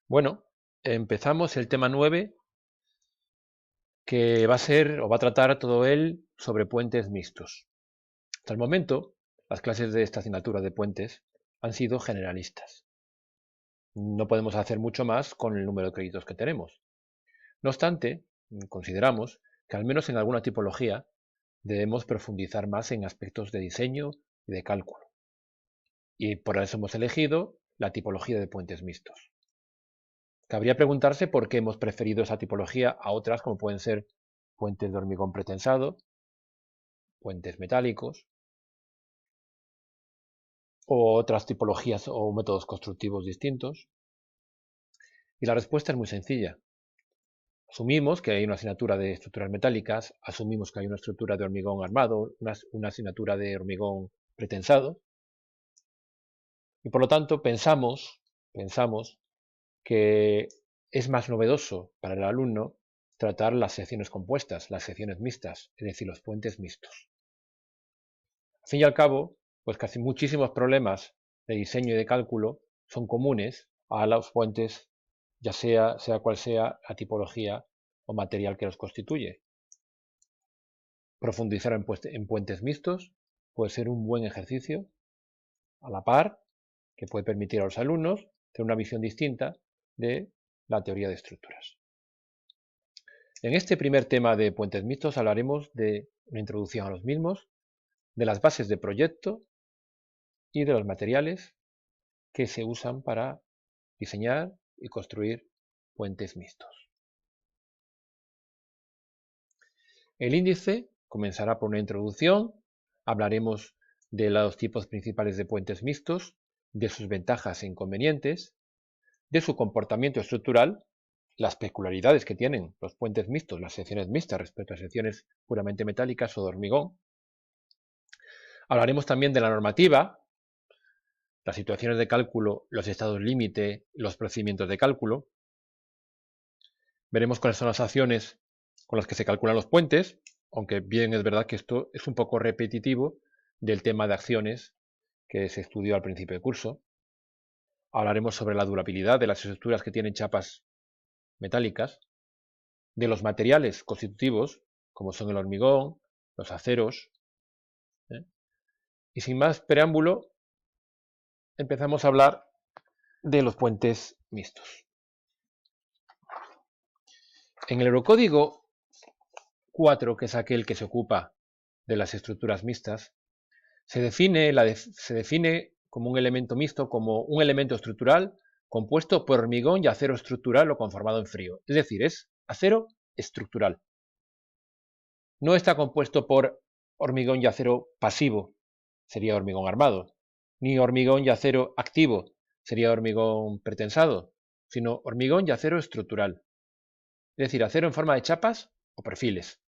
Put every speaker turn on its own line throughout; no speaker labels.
Bueno, empezamos el tema 9, que va a ser, o va a tratar todo él sobre puentes mixtos. Hasta el momento, las clases de esta asignatura de puentes han sido generalistas. No podemos hacer mucho más con el número de créditos que tenemos. No obstante, consideramos que al menos en alguna tipología debemos profundizar más en aspectos de diseño y de cálculo. Y por eso hemos elegido la tipología de puentes mixtos. Cabría preguntarse por qué hemos preferido esa tipología a otras como pueden ser puentes de hormigón pretensado, puentes metálicos o otras tipologías o métodos constructivos distintos. Y la respuesta es muy sencilla. Asumimos que hay una asignatura de estructuras metálicas, asumimos que hay una estructura de hormigón armado, una asignatura de hormigón pretensado, y por lo tanto pensamos que es más novedoso para el alumno tratar las secciones compuestas, las secciones mixtas, es decir, los puentes mixtos. Al fin y al cabo, pues casi muchísimos problemas de diseño y de cálculo son comunes a los puentes, ya sea cual sea la tipología o material que los constituye. Profundizar en puentes mixtos puede ser un buen ejercicio a la par que puede permitir a los alumnos tener una visión distinta de la teoría de estructuras. En este primer tema de puentes mixtos hablaremos de una introducción a los mismos, de las bases de proyecto y de los materiales que se usan para diseñar y construir puentes mixtos. El índice comenzará por una introducción, hablaremos de los tipos principales de puentes mixtos, de sus ventajas e inconvenientes, de su comportamiento estructural, las peculiaridades que tienen los puentes mixtos, las secciones mixtas respecto a secciones puramente metálicas o de hormigón. Hablaremos también de la normativa, las situaciones de cálculo, los estados límite, los procedimientos de cálculo. Veremos cuáles son las acciones con las que se calculan los puentes, aunque bien es verdad que esto es un poco repetitivo del tema de acciones que se estudió al principio del curso. Hablaremos sobre la durabilidad de las estructuras que tienen chapas metálicas, de los materiales constitutivos, como son el hormigón, los aceros. Y sin más preámbulo, empezamos a hablar de los puentes mixtos. En el Eurocódigo 4, que es aquel que se ocupa de las estructuras mixtas, se define como un elemento mixto, como un elemento estructural compuesto por hormigón y acero estructural o conformado en frío. Es decir, es acero estructural. No está compuesto por hormigón y acero pasivo, sería hormigón armado, ni hormigón y acero activo, sería hormigón pretensado, sino hormigón y acero estructural. Es decir, acero en forma de chapas o perfiles.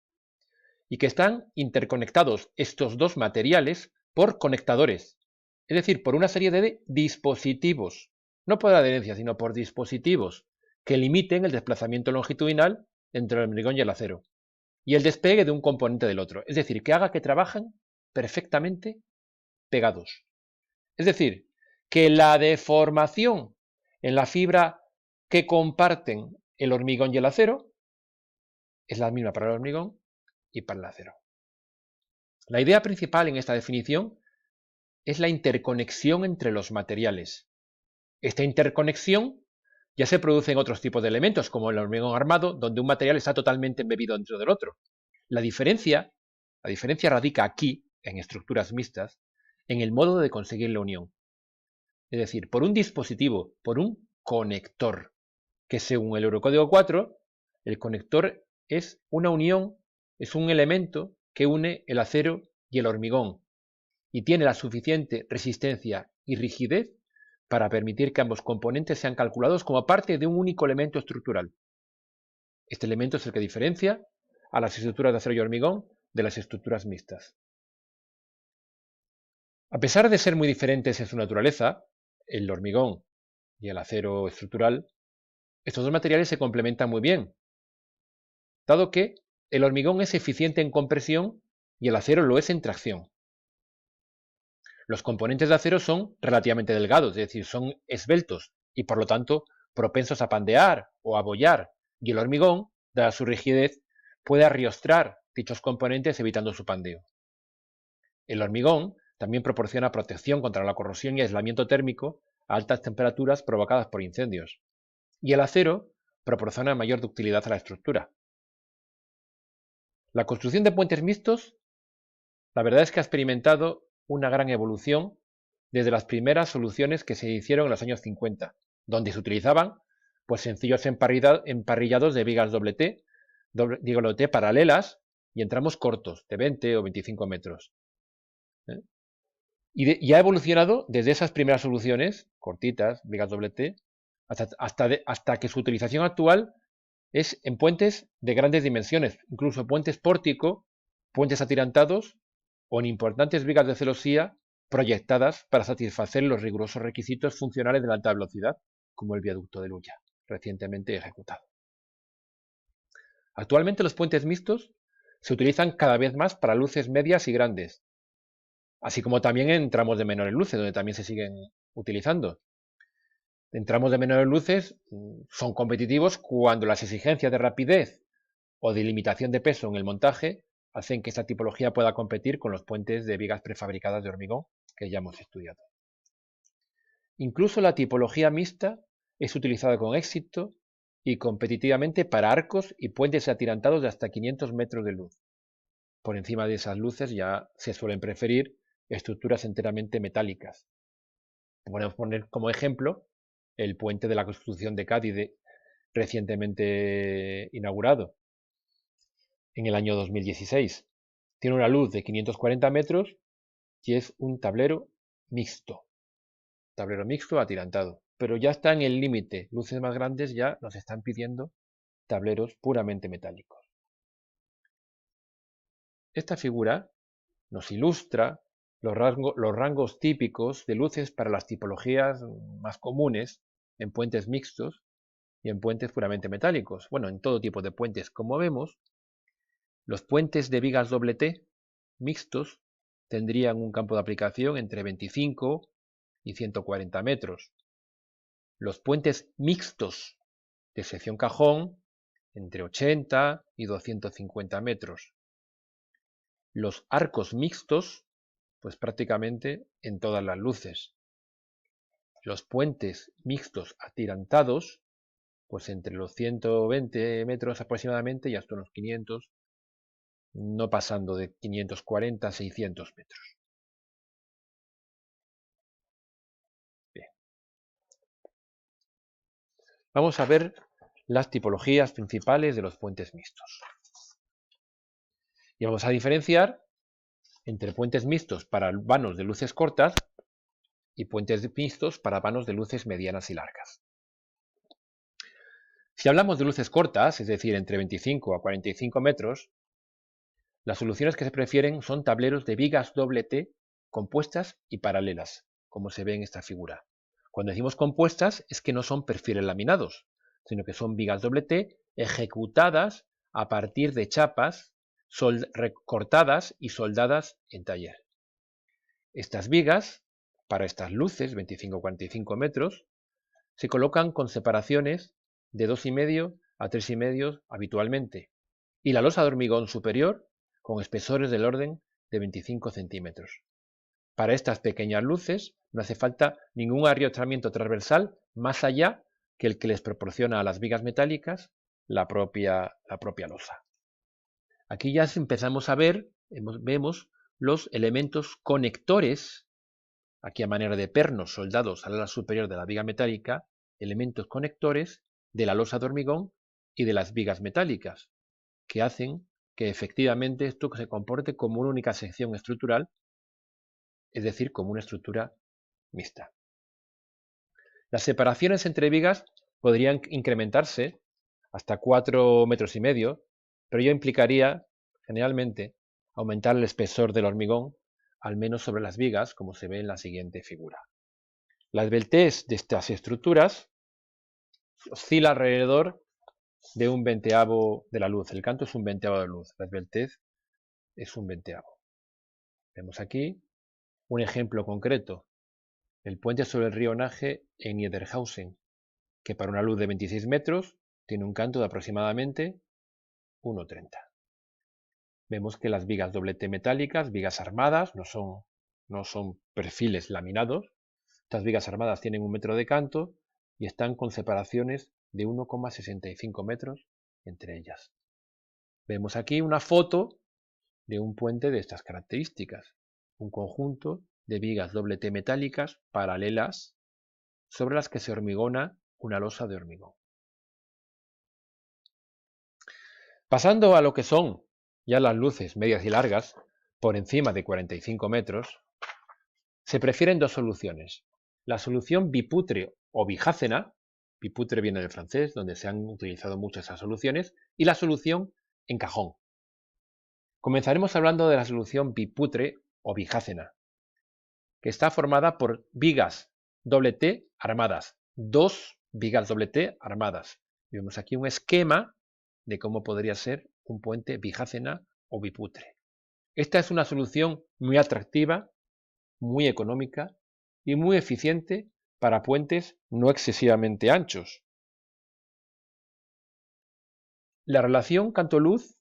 Y que están interconectados estos dos materiales por conectadores, es decir, por una serie de dispositivos, no por adherencia, sino por dispositivos que limiten el desplazamiento longitudinal entre el hormigón y el acero, y el despegue de un componente del otro, es decir, que haga que trabajen perfectamente pegados. Es decir, que la deformación en la fibra que comparten el hormigón y el acero es la misma para el hormigón y para el acero. La idea principal en esta definición es la interconexión entre los materiales. Esta interconexión ya se produce en otros tipos de elementos, como el hormigón armado, donde un material está totalmente embebido dentro del otro. La diferencia radica aquí, en estructuras mixtas, en el modo de conseguir la unión. Es decir, por un dispositivo, por un conector, que según el Eurocódigo 4, el conector es una unión, es un elemento que une el acero y el hormigón y tiene la suficiente resistencia y rigidez para permitir que ambos componentes sean calculados como parte de un único elemento estructural. Este elemento es el que diferencia a las estructuras de acero y hormigón de las estructuras mixtas. A pesar de ser muy diferentes en su naturaleza, el hormigón y el acero estructural, estos dos materiales se complementan muy bien, dado que el hormigón es eficiente en compresión y el acero lo es en tracción. Los componentes de acero son relativamente delgados, es decir, son esbeltos y por lo tanto propensos a pandear o a bollar, y el hormigón, dada su rigidez, puede arriostrar dichos componentes evitando su pandeo. El hormigón también proporciona protección contra la corrosión y aislamiento térmico a altas temperaturas provocadas por incendios, y el acero proporciona mayor ductilidad a la estructura. La construcción de puentes mixtos, la verdad es que ha experimentado una gran evolución desde las primeras soluciones que se hicieron en los años 50, donde se utilizaban pues sencillos emparrillados de vigas doble T paralelas y en tramos cortos de 20 o 25 metros. Y ha evolucionado desde esas primeras soluciones cortitas, vigas doble T, hasta que su utilización actual es en puentes de grandes dimensiones, incluso puentes pórtico, puentes atirantados o en importantes vigas de celosía proyectadas para satisfacer los rigurosos requisitos funcionales de la alta velocidad, como el viaducto de Luya, recientemente ejecutado. Actualmente los puentes mixtos se utilizan cada vez más para luces medias y grandes, así como también en tramos de menores luces, donde también se siguen utilizando. En tramos de menores luces son competitivos cuando las exigencias de rapidez o de limitación de peso en el montaje hacen que esta tipología pueda competir con los puentes de vigas prefabricadas de hormigón que ya hemos estudiado. Incluso la tipología mixta es utilizada con éxito y competitivamente para arcos y puentes atirantados de hasta 500 metros de luz. Por encima de esas luces ya se suelen preferir estructuras enteramente metálicas. Podemos poner como ejemplo el puente de la construcción de Cádiz recientemente inaugurado en el año 2016. Tiene una luz de 540 metros y es un tablero mixto atirantado, pero ya está en el límite. Luces más grandes ya nos están pidiendo tableros puramente metálicos. Esta figura nos ilustra los rangos típicos de luces para las tipologías más comunes en puentes mixtos y en puentes puramente metálicos. Bueno, en todo tipo de puentes. Como vemos, los puentes de vigas doble T mixtos tendrían un campo de aplicación entre 25 y 140 metros. Los puentes mixtos de sección cajón entre 80 y 250 metros. Los arcos mixtos, pues prácticamente en todas las luces. Los puentes mixtos atirantados, pues entre los 120 metros aproximadamente y hasta unos 500, no pasando de 540 a 600 metros. Bien. Vamos a ver las tipologías principales de los puentes mixtos. Y vamos a diferenciar entre puentes mixtos para vanos de luces cortas y puentes mixtos para vanos de luces medianas y largas. Si hablamos de luces cortas, es decir, entre 25 a 45 metros, las soluciones que se prefieren son tableros de vigas doble T compuestas y paralelas, como se ve en esta figura. Cuando decimos compuestas es que no son perfiles laminados, sino que son vigas doble T ejecutadas a partir de chapas recortadas y soldadas en taller. Estas vigas, para estas luces, 25-45 metros, se colocan con separaciones de 2,5 a 3,5 habitualmente, y la losa de hormigón superior con espesores del orden de 25 centímetros. Para estas pequeñas luces no hace falta ningún arriostramiento transversal más allá que el que les proporciona a las vigas metálicas la propia losa. Aquí ya empezamos a ver, vemos los elementos conectores, aquí a manera de pernos soldados al ala superior de la viga metálica, elementos conectores de la losa de hormigón y de las vigas metálicas, que hacen que efectivamente esto se comporte como una única sección estructural, es decir, como una estructura mixta. Las separaciones entre vigas podrían incrementarse hasta 4,5 metros, pero ello implicaría, generalmente, aumentar el espesor del hormigón, al menos sobre las vigas, como se ve en la siguiente figura. La esbeltez de estas estructuras oscila alrededor de un veinteavo de la luz. El canto es un veinteavo de luz, la esbeltez es un veinteavo. Vemos aquí un ejemplo concreto, el puente sobre el río Naje en Niederhausen, que para una luz de 26 metros tiene un canto de aproximadamente 1,30. Vemos que las vigas doblete metálicas, vigas armadas, no son perfiles laminados. Estas vigas armadas tienen 1 metro de canto y están con separaciones de 1,65 metros entre ellas. Vemos aquí una foto de un puente de estas características, un conjunto de vigas doblete metálicas paralelas sobre las que se hormigona una losa de hormigón. Pasando a lo que son ya las luces medias y largas, por encima de 45 metros, se prefieren dos soluciones. La solución biputre o bijácena, biputre viene del francés, donde se han utilizado muchas esas soluciones, y la solución en cajón. Comenzaremos hablando de la solución biputre o bijácena, que está formada por vigas doble-T armadas, dos vigas doble-T armadas. Vemos aquí un esquema de cómo podría ser un puente bijácena o biputre. Esta es una solución muy atractiva, muy económica y muy eficiente para puentes no excesivamente anchos. La relación canto-luz,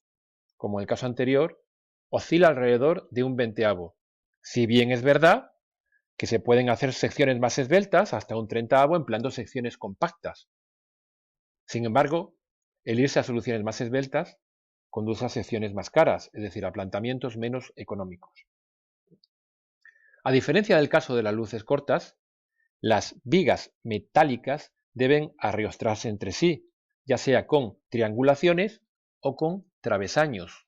como en el caso anterior, oscila alrededor de 1/20, si bien es verdad que se pueden hacer secciones más esbeltas hasta 1/30 empleando secciones compactas. Sin embargo, el irse a soluciones más esbeltas conduce a secciones más caras, es decir, a planteamientos menos económicos. A diferencia del caso de las luces cortas, las vigas metálicas deben arriostrarse entre sí, ya sea con triangulaciones o con travesaños.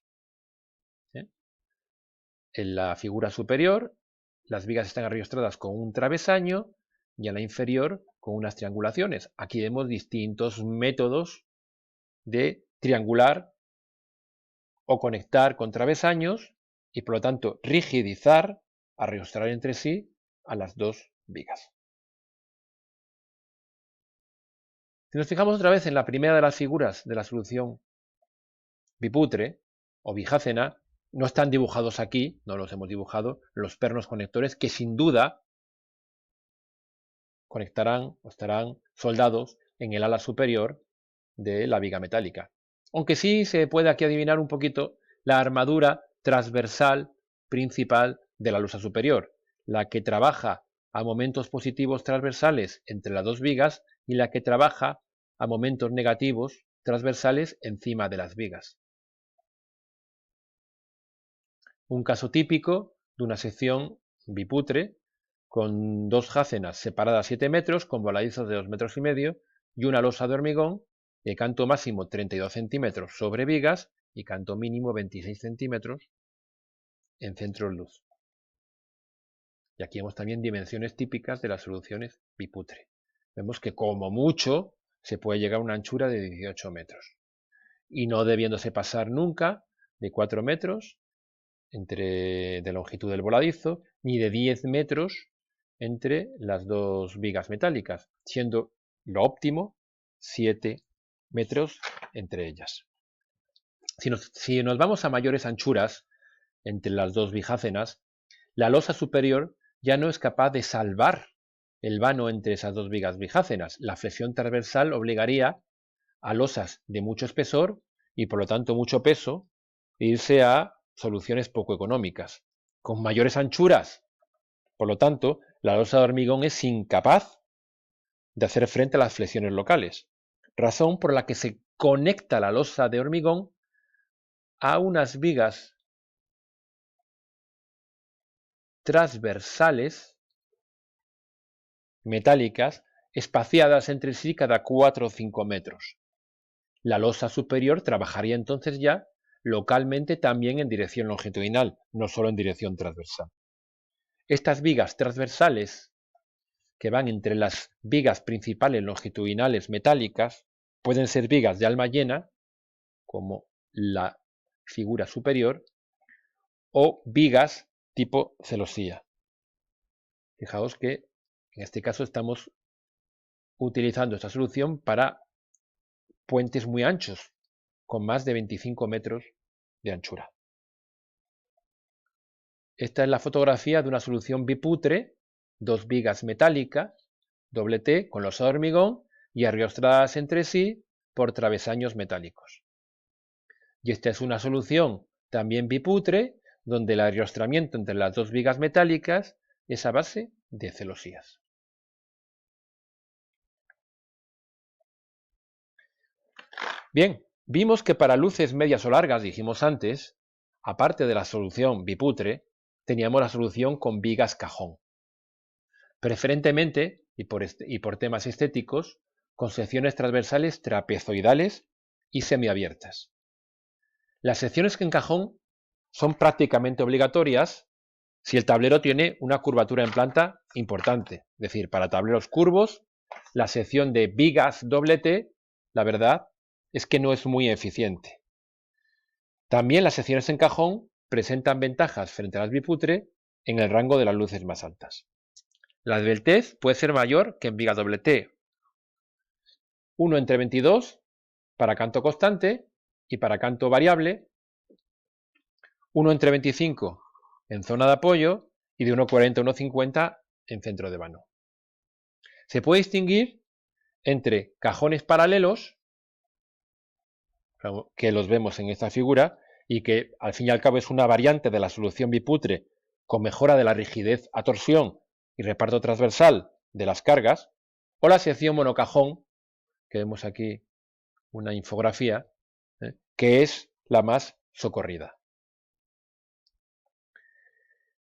En la figura superior, las vigas están arriostradas con un travesaño y en la inferior con unas triangulaciones. Aquí vemos distintos métodos de triangular o conectar con travesaños y por lo tanto rigidizar, arriostrar entre sí a las dos vigas. Si nos fijamos otra vez en la primera de las figuras de la solución biputre o bijácena, no están dibujados aquí, no los hemos dibujado, los pernos conectores que sin duda conectarán o estarán soldados en el ala superior de la viga metálica. Aunque sí se puede aquí adivinar un poquito la armadura transversal principal de la losa superior, la que trabaja a momentos positivos transversales entre las dos vigas y la que trabaja a momentos negativos transversales encima de las vigas. Un caso típico de una sección biputre con dos jácenas separadas 7 metros con voladizos de 2,5 metros y una losa de hormigón de canto máximo 32 centímetros sobre vigas y canto mínimo 26 centímetros en centro de luz. Y aquí vemos también dimensiones típicas de las soluciones biputre. Vemos que como mucho se puede llegar a una anchura de 18 metros y no debiéndose pasar nunca de 4 metros de longitud del voladizo, ni de 10 metros entre las dos vigas metálicas, siendo lo óptimo 7 metros entre ellas. Si nos vamos a mayores anchuras entre las dos bijácenas, la losa superior ya no es capaz de salvar el vano entre esas dos vigas bijácenas. La flexión transversal obligaría a losas de mucho espesor y por lo tanto mucho peso irse a soluciones poco económicas, con mayores anchuras. Por lo tanto, la losa de hormigón es incapaz de hacer frente a las flexiones locales, razón por la que se conecta la losa de hormigón a unas vigas transversales metálicas espaciadas entre sí cada 4 o 5 metros. La losa superior trabajaría entonces ya localmente también en dirección longitudinal, no solo en dirección transversal. Estas vigas transversales que van entre las vigas principales longitudinales metálicas pueden ser vigas de alma llena, como la figura superior, o vigas tipo celosía. Fijaos que en este caso estamos utilizando esta solución para puentes muy anchos, con más de 25 metros de anchura. Esta es la fotografía de una solución biputre, dos vigas metálicas, doble T, con losa de hormigón, y arrostradas entre sí por travesaños metálicos. Y esta es una solución también biputre, donde el arrostramiento entre las dos vigas metálicas es a base de celosías. Bien, vimos que para luces medias o largas, dijimos antes, aparte de la solución biputre, teníamos la solución con vigas cajón. Preferentemente, y por temas estéticos, con secciones transversales trapezoidales y semiabiertas. Las secciones en cajón son prácticamente obligatorias si el tablero tiene una curvatura en planta importante. Es decir, para tableros curvos, la sección de vigas T, la verdad, es que no es muy eficiente. También las secciones en cajón presentan ventajas frente a las biputre en el rango de las luces más altas. La esbeltez puede ser mayor que en viga T. 1/22 para canto constante y para canto variable, 1/25 en zona de apoyo y de 1/40 a 1/50 en centro de vano. Se puede distinguir entre cajones paralelos, que los vemos en esta figura, y que al fin y al cabo es una variante de la solución biputre con mejora de la rigidez a torsión y reparto transversal de las cargas, o la sección monocajón, que vemos aquí una infografía, que es la más socorrida.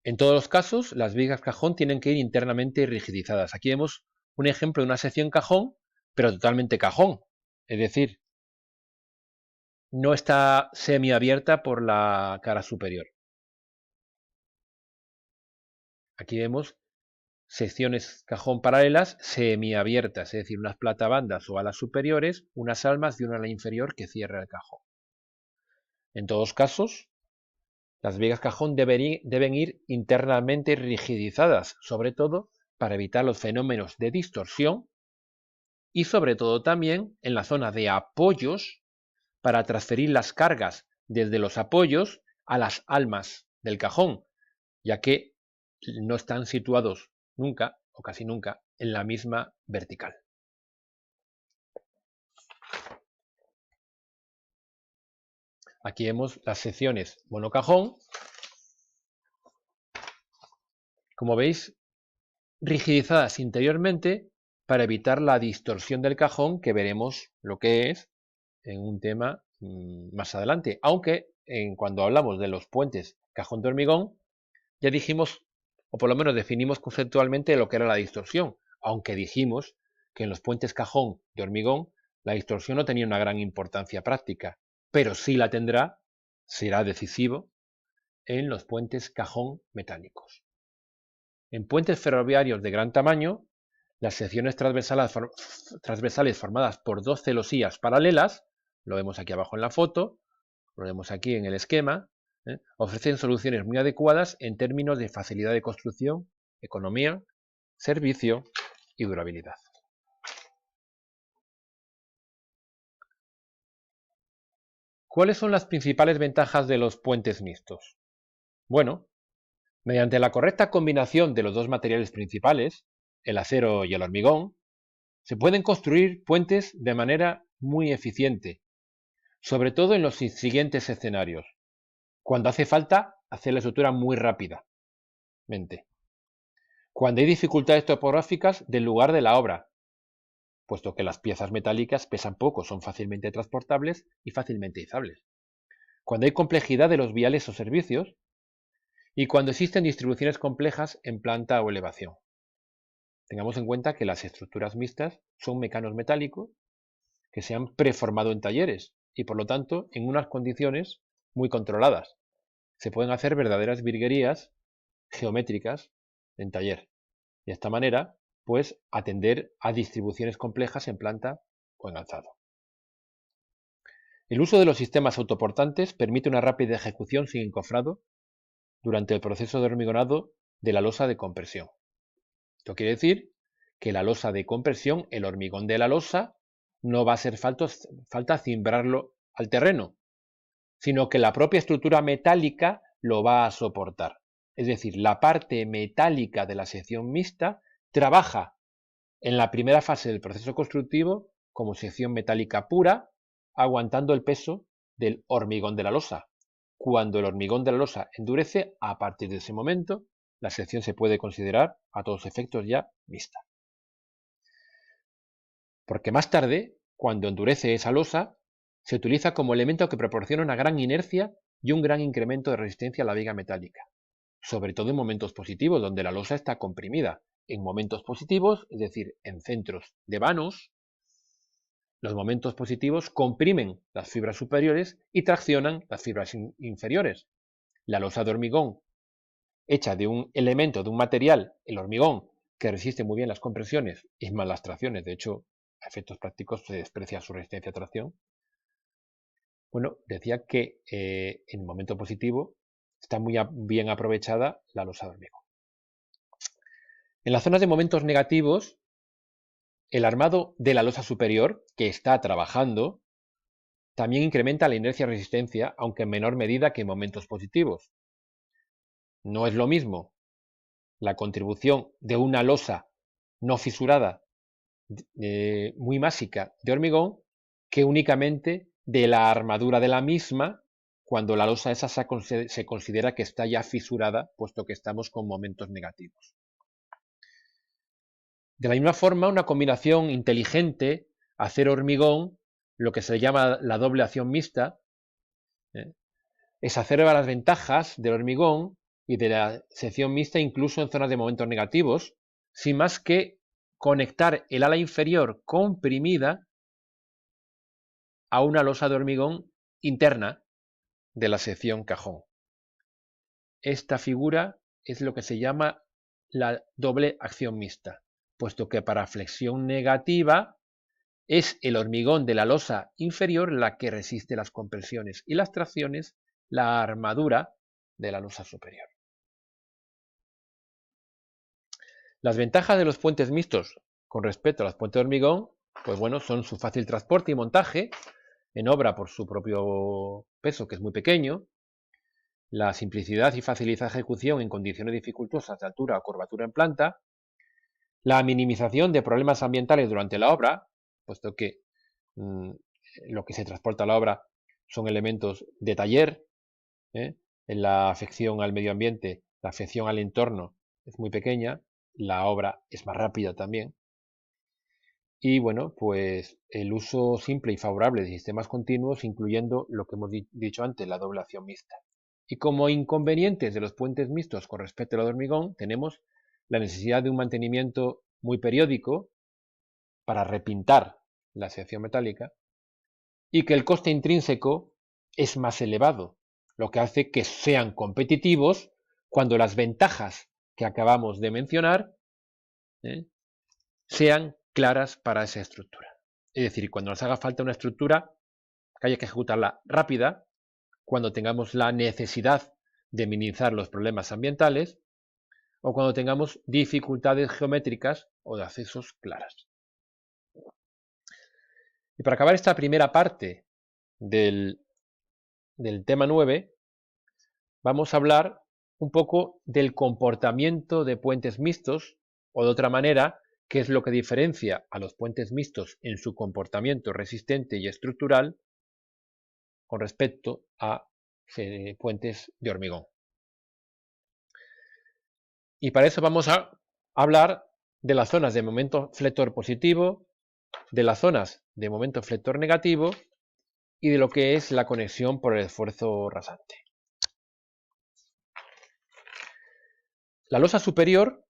En todos los casos, las vigas cajón tienen que ir internamente rigidizadas. Aquí vemos un ejemplo de una sección cajón, pero totalmente cajón, es decir, no está semiabierta por la cara superior. Aquí vemos secciones cajón paralelas semiabiertas, es decir, unas platabandas o alas superiores, unas almas y una ala inferior que cierra el cajón. En todos casos, las vigas cajón deben ir internamente rigidizadas, sobre todo para evitar los fenómenos de distorsión y sobre todo también en la zona de apoyos para transferir las cargas desde los apoyos a las almas del cajón, ya que no están situados nunca o casi nunca en la misma vertical. Aquí vemos las secciones monocajón. Como veis, rigidizadas interiormente para evitar la distorsión del cajón, que veremos lo que es en un tema más adelante. Aunque cuando hablamos de los puentes cajón de hormigón, ya dijimos, o por lo menos definimos conceptualmente lo que era la distorsión, aunque dijimos que en los puentes cajón de hormigón la distorsión no tenía una gran importancia práctica, pero sí la tendrá, será decisivo, en los puentes cajón metálicos. En puentes ferroviarios de gran tamaño, las secciones transversales formadas por dos celosías paralelas, lo vemos aquí abajo en la foto, lo vemos aquí en el esquema, ofrecen soluciones muy adecuadas en términos de facilidad de construcción, economía, servicio y durabilidad. ¿Cuáles son las principales ventajas de los puentes mixtos? Bueno, mediante la correcta combinación de los dos materiales principales, el acero y el hormigón, se pueden construir puentes de manera muy eficiente, sobre todo en los siguientes escenarios, cuando hace falta hacer la estructura muy rápidamente, cuando hay dificultades topográficas del lugar de la obra, puesto que las piezas metálicas pesan poco, son fácilmente transportables y fácilmente izables, cuando hay complejidad de los viales o servicios, y cuando existen distribuciones complejas en planta o elevación. Tengamos en cuenta que las estructuras mixtas son mecanos metálicos que se han preformado en talleres y por lo tanto en unas condiciones muy controladas. Se pueden hacer verdaderas virguerías geométricas en taller. De esta manera, pues atender a distribuciones complejas en planta o en alzado. El uso de los sistemas autoportantes permite una rápida ejecución sin encofrado durante el proceso de hormigonado de la losa de compresión. Esto quiere decir que la losa de compresión, el hormigón de la losa, no va a hacer falta cimbrarlo al terreno, sino que la propia estructura metálica lo va a soportar. Es decir, la parte metálica de la sección mixta trabaja en la primera fase del proceso constructivo como sección metálica pura, aguantando el peso del hormigón de la losa. Cuando el hormigón de la losa endurece, a partir de ese momento, la sección se puede considerar a todos efectos ya mixta. Porque más tarde, cuando endurece esa losa, se utiliza como elemento que proporciona una gran inercia y un gran incremento de resistencia a la viga metálica, sobre todo en momentos positivos, donde la losa está comprimida. En momentos positivos, es decir, en centros de vanos, los momentos positivos comprimen las fibras superiores y traccionan las fibras inferiores. La losa de hormigón, hecha de un elemento, de un material, el hormigón, que resiste muy bien las compresiones y más las tracciones, de hecho, a efectos prácticos se desprecia su resistencia a tracción. Bueno, decía que en el momento positivo está muy bien aprovechada la losa de hormigón. En las zonas de momentos negativos, el armado de la losa superior, que está trabajando, también incrementa la inercia-resistencia, aunque en menor medida que en momentos positivos. No es lo mismo la contribución de una losa no fisurada, muy másica de hormigón, que únicamente de la armadura de la misma, cuando la losa esa se considera que está ya fisurada, puesto que estamos con momentos negativos. De la misma forma, una combinación inteligente, acero-hormigón, lo que se llama la doble acción mixta, exacerba las ventajas del hormigón y de la sección mixta incluso en zonas de momentos negativos, sin más que conectar el ala inferior comprimida a una losa de hormigón interna de la sección cajón. Esta figura es lo que se llama la doble acción mixta, puesto que para flexión negativa es el hormigón de la losa inferior la que resiste las compresiones y las tracciones, la armadura de la losa superior. Las ventajas de los puentes mixtos con respecto a los puentes de hormigón, pues bueno, son su fácil transporte y montaje en obra por su propio peso, que es muy pequeño, la simplicidad y facilidad de ejecución en condiciones dificultosas de altura o curvatura en planta, la minimización de problemas ambientales durante la obra, puesto que lo que se transporta a la obra son elementos de taller, en la afección al medio ambiente, la afección al entorno es muy pequeña, la obra es más rápida también. Y bueno, pues el uso simple y favorable de sistemas continuos, incluyendo lo que hemos dicho antes, la doble acción mixta. Y como inconvenientes de los puentes mixtos con respecto al hormigón, tenemos la necesidad de un mantenimiento muy periódico para repintar la sección metálica y que el coste intrínseco es más elevado, lo que hace que sean competitivos cuando las ventajas que acabamos de mencionar sean claras para esa estructura. Es decir, cuando nos haga falta una estructura que haya que ejecutarla rápida, cuando tengamos la necesidad de minimizar los problemas ambientales o cuando tengamos dificultades geométricas o de accesos claras. Y para acabar esta primera parte del tema 9, vamos a hablar un poco del comportamiento de puentes mixtos, o de otra manera, qué es lo que diferencia a los puentes mixtos en su comportamiento resistente y estructural con respecto a puentes de hormigón. Y para eso vamos a hablar de las zonas de momento flector positivo, de las zonas de momento flector negativo y de lo que es la conexión por el esfuerzo rasante. La losa superior,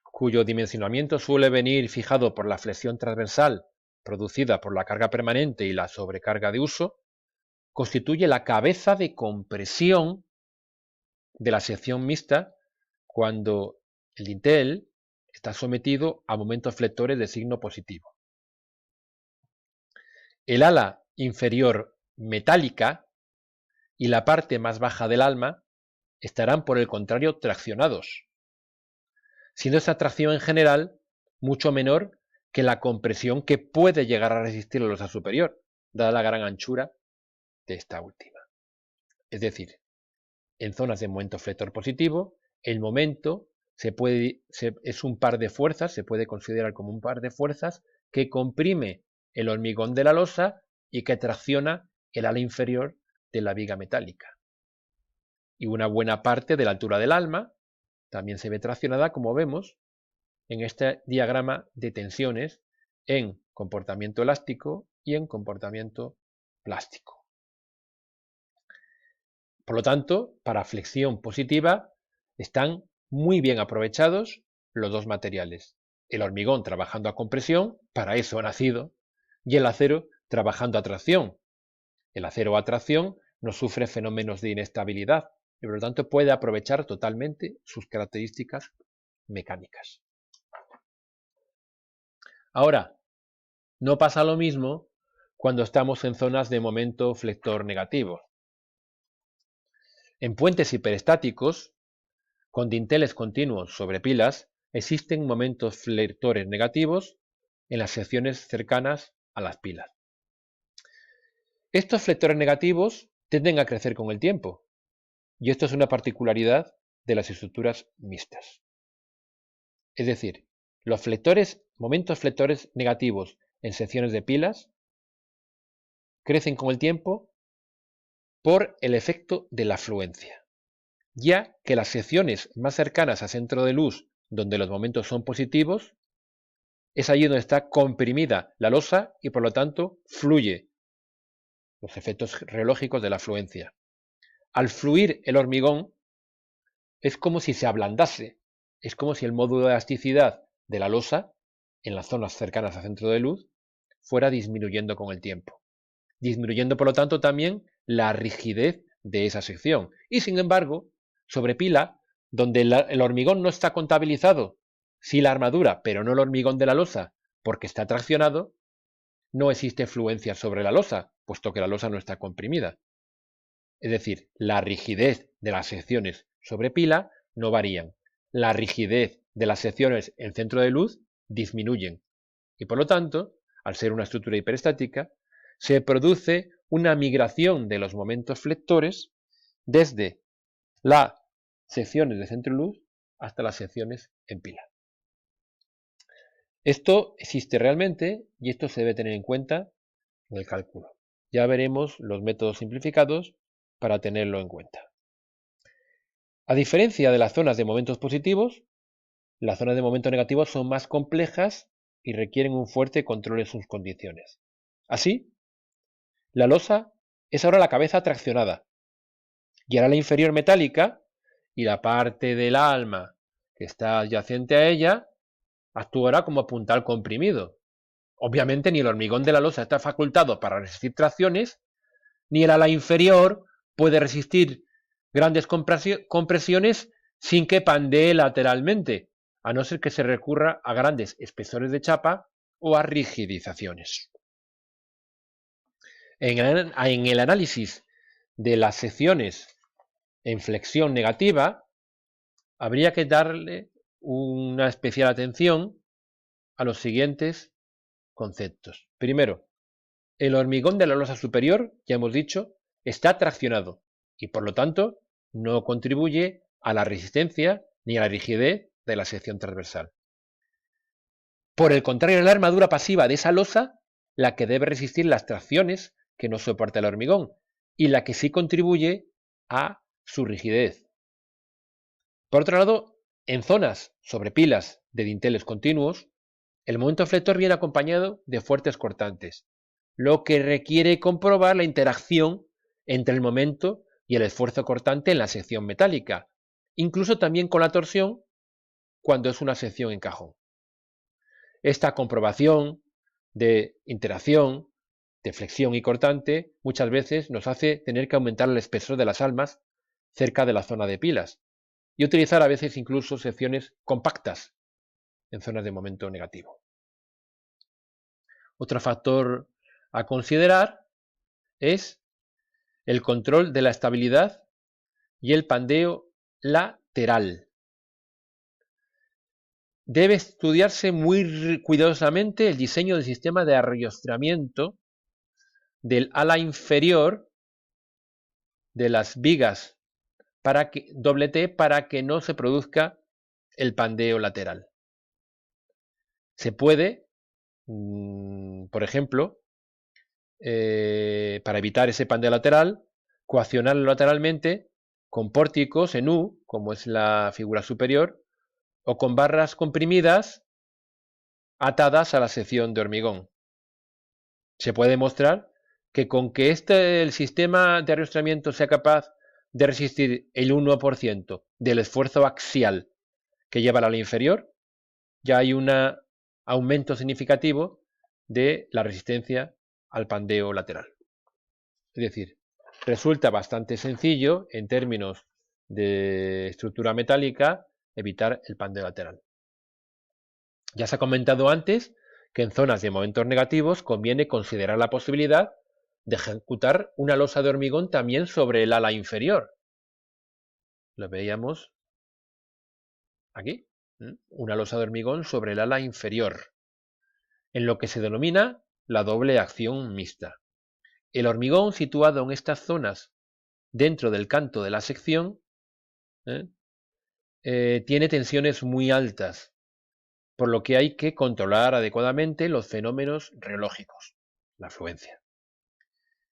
cuyo dimensionamiento suele venir fijado por la flexión transversal producida por la carga permanente y la sobrecarga de uso, constituye la cabeza de compresión de la sección mixta cuando el dintel está sometido a momentos flectores de signo positivo. El ala inferior metálica y la parte más baja del alma estarán, por el contrario, traccionados, siendo esa tracción en general mucho menor que la compresión que puede llegar a resistir la losa superior, dada la gran anchura de esta última. Es decir, en zonas de momento flector positivo, el momento es un par de fuerzas, se puede considerar como un par de fuerzas que comprime el hormigón de la losa y que tracciona el ala inferior de la viga metálica. Y una buena parte de la altura del alma también se ve traccionada, como vemos en este diagrama de tensiones en comportamiento elástico y en comportamiento plástico. Por lo tanto, para flexión positiva están muy bien aprovechados los dos materiales. El hormigón trabajando a compresión, para eso ha nacido, y el acero trabajando a tracción. El acero a tracción no sufre fenómenos de inestabilidad y por lo tanto puede aprovechar totalmente sus características mecánicas. Ahora, no pasa lo mismo cuando estamos en zonas de momento flector negativo. En puentes hiperestáticos, con dinteles continuos sobre pilas, existen momentos flectores negativos en las secciones cercanas a las pilas. Estos flectores negativos tienden a crecer con el tiempo, y esto es una particularidad de las estructuras mixtas. Es decir, los momentos flectores negativos en secciones de pilas crecen con el tiempo por el efecto de la afluencia, ya que las secciones más cercanas al centro de luz, donde los momentos son positivos, es allí donde está comprimida la losa y por lo tanto fluye, los efectos reológicos de la afluencia. Al fluir el hormigón, es como si se ablandase, es como si el módulo de elasticidad de la losa, en las zonas cercanas al centro de luz, fuera disminuyendo con el tiempo. Disminuyendo, por lo tanto, también la rigidez de esa sección. Y, sin embargo, sobre pila, donde el hormigón no está contabilizado, sí la armadura, pero no el hormigón de la losa, porque está traccionado, no existe fluencia sobre la losa, puesto que la losa no está comprimida. Es decir, la rigidez de las secciones sobre pila no varían. La rigidez de las secciones en centro de luz disminuyen. Y por lo tanto, al ser una estructura hiperestática, se produce una migración de los momentos flectores desde las secciones de centro de luz hasta las secciones en pila. Esto existe realmente y esto se debe tener en cuenta en el cálculo. Ya veremos los métodos simplificados para tenerlo en cuenta. A diferencia de las zonas de momentos positivos, las zonas de momentos negativos son más complejas y requieren un fuerte control en sus condiciones. Así, la losa es ahora la cabeza traccionada y ahora la inferior metálica y la parte del alma que está adyacente a ella actuará como puntal comprimido. Obviamente ni el hormigón de la losa está facultado para resistir tracciones, ni el ala inferior puede resistir grandes compresiones sin que pandee lateralmente, a no ser que se recurra a grandes espesores de chapa o a rigidizaciones. En el análisis de las secciones en flexión negativa, habría que darle una especial atención a los siguientes conceptos. Primero, el hormigón de la losa superior, ya hemos dicho, está traccionado y por lo tanto no contribuye a la resistencia ni a la rigidez de la sección transversal. Por el contrario, es la armadura pasiva de esa losa la que debe resistir las tracciones que no soporta el hormigón y la que sí contribuye a su rigidez. Por otro lado, en zonas sobre pilas de dinteles continuos, el momento flector viene acompañado de fuertes cortantes, lo que requiere comprobar la interacción entre el momento y el esfuerzo cortante en la sección metálica, incluso también con la torsión cuando es una sección en cajón. Esta comprobación de interacción, de flexión y cortante, muchas veces nos hace tener que aumentar el espesor de las almas cerca de la zona de pilas y utilizar a veces incluso secciones compactas en zonas de momento negativo. Otro factor a considerar es el control de la estabilidad y el pandeo lateral. Debe estudiarse muy cuidadosamente el diseño del sistema de arriostramiento del ala inferior de las vigas doble T para que no se produzca el pandeo lateral. Se puede, por ejemplo, para evitar ese pandeo lateral, coaccionarlo lateralmente con pórticos en U, como es la figura superior, o con barras comprimidas atadas a la sección de hormigón. Se puede demostrar que con que el sistema de arrastramiento sea capaz de resistir el 1% del esfuerzo axial que lleva al ala inferior, ya hay un aumento significativo de la resistencia al pandeo lateral. Es decir, resulta bastante sencillo en términos de estructura metálica evitar el pandeo lateral. Ya se ha comentado antes que en zonas de momentos negativos conviene considerar la posibilidad de ejecutar una losa de hormigón también sobre el ala inferior. Lo veíamos aquí, una losa de hormigón sobre el ala inferior, en lo que se denomina la doble acción mixta. El hormigón situado en estas zonas dentro del canto de la sección tiene tensiones muy altas, por lo que hay que controlar adecuadamente los fenómenos reológicos, la afluencia.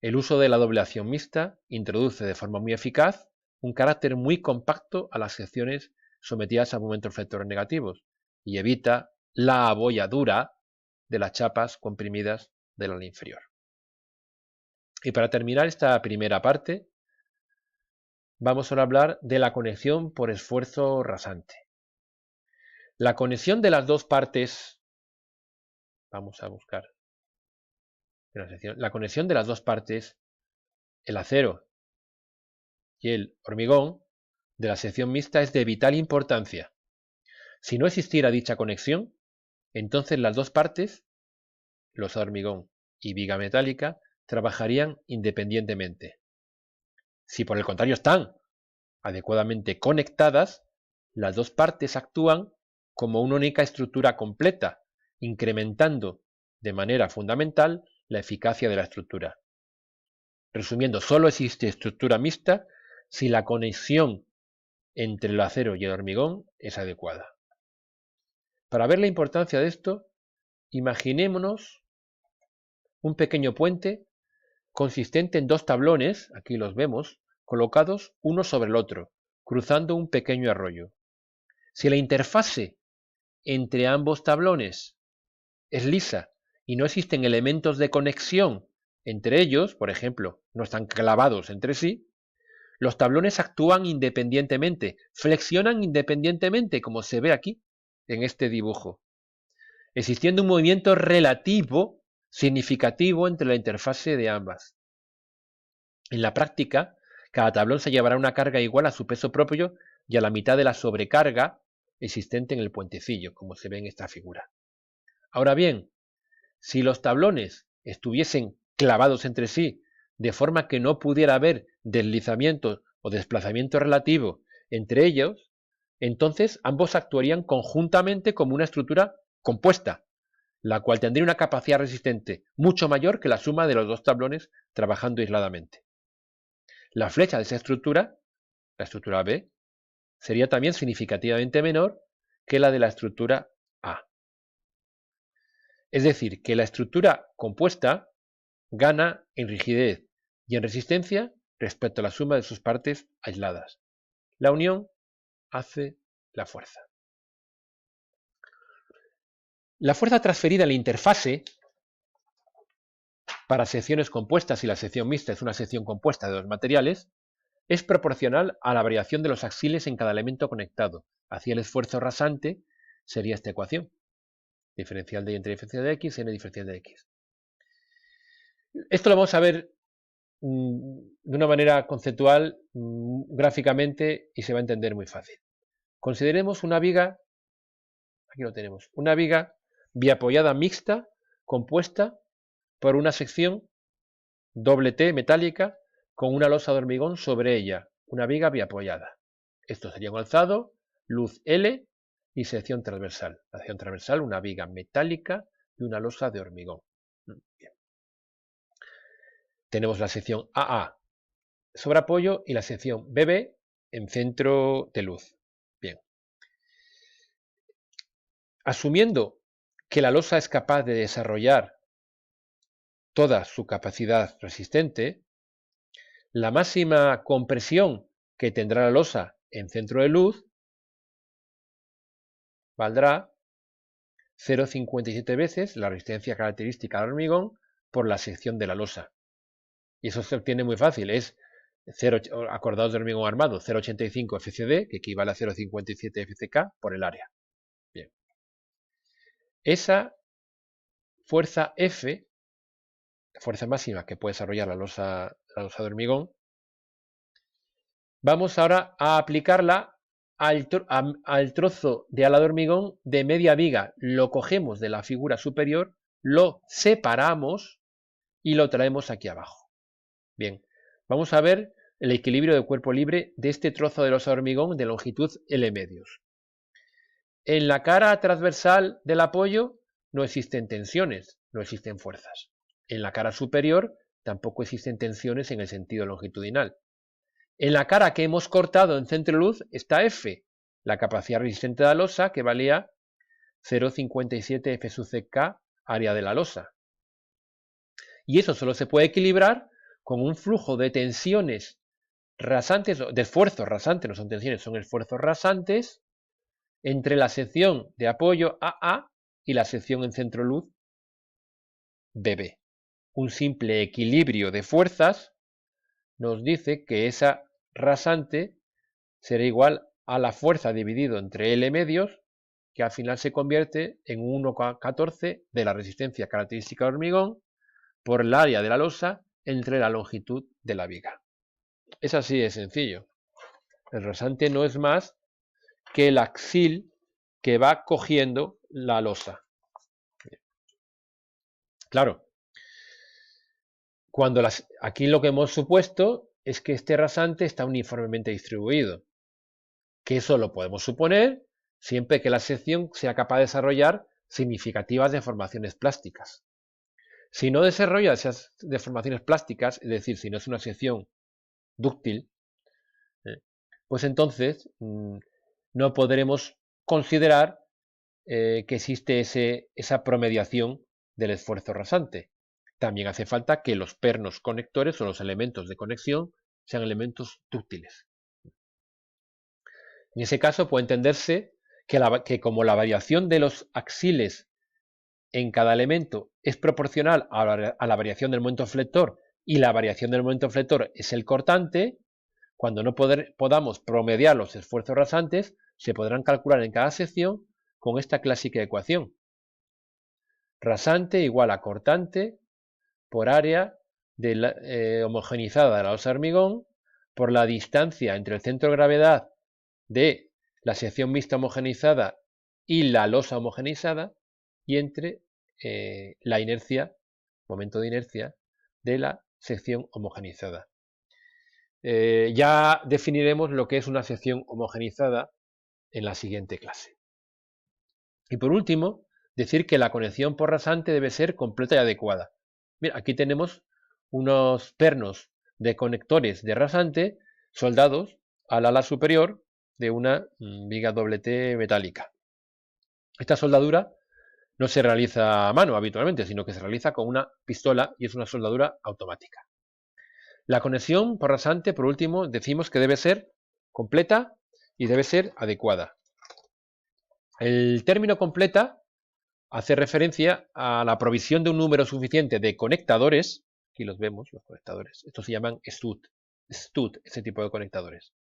El uso de la doble acción mixta introduce de forma muy eficaz un carácter muy compacto a las secciones sometidas a momentos flectores negativos y evita la abolladura de las chapas comprimidas del ala inferior. Y para terminar esta primera parte, vamos ahora a hablar de la conexión por esfuerzo rasante. La conexión de las dos partes, vamos a buscar la conexión de las dos partes, el acero y el hormigón, de la sección mixta es de vital importancia. Si no existiera dicha conexión, entonces las dos partes, losa de hormigón y viga metálica, trabajarían independientemente. Si por el contrario están adecuadamente conectadas, las dos partes actúan como una única estructura completa, incrementando de manera fundamental la eficacia de la estructura. Resumiendo, solo existe estructura mixta si la conexión entre el acero y el hormigón es adecuada. Para ver la importancia de esto, imaginémonos un pequeño puente consistente en dos tablones, aquí los vemos, colocados uno sobre el otro, cruzando un pequeño arroyo. Si la interfase entre ambos tablones es lisa y no existen elementos de conexión entre ellos, por ejemplo, no están clavados entre sí, los tablones actúan independientemente, flexionan independientemente, como se ve aquí en este dibujo, existiendo un movimiento relativo significativo entre la interfase de ambas. En la práctica, cada tablón se llevará una carga igual a su peso propio y a la mitad de la sobrecarga existente en el puentecillo, como se ve en esta figura. Ahora bien, si los tablones estuviesen clavados entre sí, de forma que no pudiera haber deslizamiento o desplazamiento relativo entre ellos, entonces ambos actuarían conjuntamente como una estructura compuesta, la cual tendría una capacidad resistente mucho mayor que la suma de los dos tablones trabajando aisladamente. La flecha de esa estructura, la estructura B, sería también significativamente menor que la de la estructura A. Es decir, que la estructura compuesta gana en rigidez y en resistencia respecto a la suma de sus partes aisladas. La unión hace la fuerza. La fuerza transferida en la interfase para secciones compuestas, y la sección mixta es una sección compuesta de dos materiales, es proporcional a la variación de los axiles en cada elemento conectado. Hacia el esfuerzo rasante sería esta ecuación. Diferencial de y entre diferencial de x, n diferencial de x. Esto lo vamos a ver de una manera conceptual, gráficamente, y se va a entender muy fácil. Consideremos una viga, aquí lo tenemos, una viga biapoyada mixta compuesta por una sección doble T metálica con una losa de hormigón sobre ella, una viga biapoyada. Esto sería un alzado, luz L y sección transversal. La sección transversal, una viga metálica y una losa de hormigón. Bien. Tenemos la sección AA sobre apoyo y la sección BB en centro de luz. Bien. asumiendo que la losa es capaz de desarrollar toda su capacidad resistente, la máxima compresión que tendrá la losa en centro de luz valdrá 0,57 veces la resistencia característica al hormigón por la sección de la losa. Y eso se obtiene muy fácil, es 0, acordados de hormigón armado, 0,85 FCD, que equivale a 0,57 FCK por el área. Bien. Esa fuerza F, la fuerza máxima que puede desarrollar la losa de hormigón, vamos ahora a aplicarla al trozo de ala de hormigón de media viga. Lo cogemos de la figura superior, lo separamos y lo traemos aquí abajo. Bien, vamos a ver el equilibrio de cuerpo libre de este trozo de losa de hormigón de longitud L medios. En la cara transversal del apoyo no existen tensiones, no existen fuerzas. En la cara superior tampoco existen tensiones en el sentido longitudinal. En la cara que hemos cortado en centro de luz está F, la capacidad resistente de la losa, que valía 0,57 F sub CK área de la losa. Y eso solo se puede equilibrar con un flujo de tensiones rasantes, de esfuerzos rasantes, no son tensiones, son esfuerzos rasantes, entre la sección de apoyo AA y la sección en centro de luz BB. Un simple equilibrio de fuerzas nos dice que esa rasante será igual a la fuerza dividido entre L medios, que al final se convierte en 1,14 de la resistencia característica del hormigón por el área de la losa entre la longitud de la viga. Es así de sencillo. El rasante no es más que el axil que va cogiendo la losa. Claro, aquí lo que hemos supuesto es que este rasante está uniformemente distribuido, que eso lo podemos suponer siempre que la sección sea capaz de desarrollar significativas deformaciones plásticas. Si no desarrolla esas deformaciones plásticas, es decir, si no es una sección dúctil, pues entonces no podremos considerar que existe esa promediación del esfuerzo rasante. También hace falta que los pernos conectores o los elementos de conexión sean elementos dúctiles. En ese caso puede entenderse que como la variación de los axiles en cada elemento es proporcional a la variación del momento flector y la variación del momento flector es el cortante, cuando no podamos promediar los esfuerzos rasantes, se podrán calcular en cada sección con esta clásica ecuación. Rasante igual a cortante por área homogeneizada de la losa de hormigón por la distancia entre el centro de gravedad de la sección mixta homogeneizada y la losa homogeneizada y entre la inercia, momento de inercia, de la sección homogeneizada. Ya definiremos lo que es una sección homogeneizada en la siguiente clase. Y por último, decir que la conexión por rasante debe ser completa y adecuada. Mira, aquí tenemos unos pernos de conectores de rasante soldados al ala superior de una viga doble-T metálica. Esta soldadura no se realiza a mano habitualmente, sino que se realiza con una pistola y es una soldadura automática. La conexión por rasante, por último, decimos que debe ser completa y debe ser adecuada. El término completa hace referencia a la provisión de un número suficiente de conectadores, aquí los vemos, los conectadores, estos se llaman STUT, ese tipo de conectadores.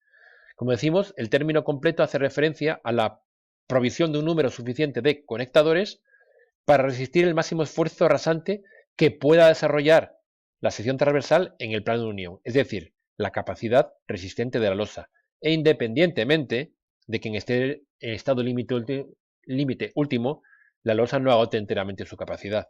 Como decimos, el término completo hace referencia a la provisión de un número suficiente de conectadores para resistir el máximo esfuerzo rasante que pueda desarrollar la sección transversal en el plano de unión, es decir, la capacidad resistente de la losa, e independientemente de que en este estado límite último la losa no agote enteramente su capacidad.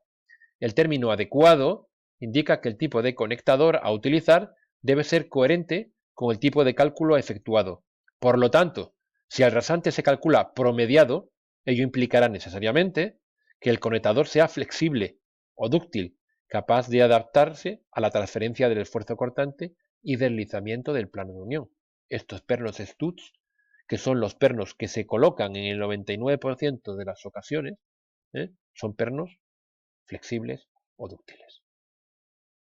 El término adecuado indica que el tipo de conectador a utilizar debe ser coherente con el tipo de cálculo efectuado. Por lo tanto, si el rasante se calcula promediado, ello implicará necesariamente que el conectador sea flexible o dúctil, capaz de adaptarse a la transferencia del esfuerzo cortante y deslizamiento del plano de unión. Estos pernos STUTs que son los pernos que se colocan en el 99% de las ocasiones, son pernos flexibles o dúctiles.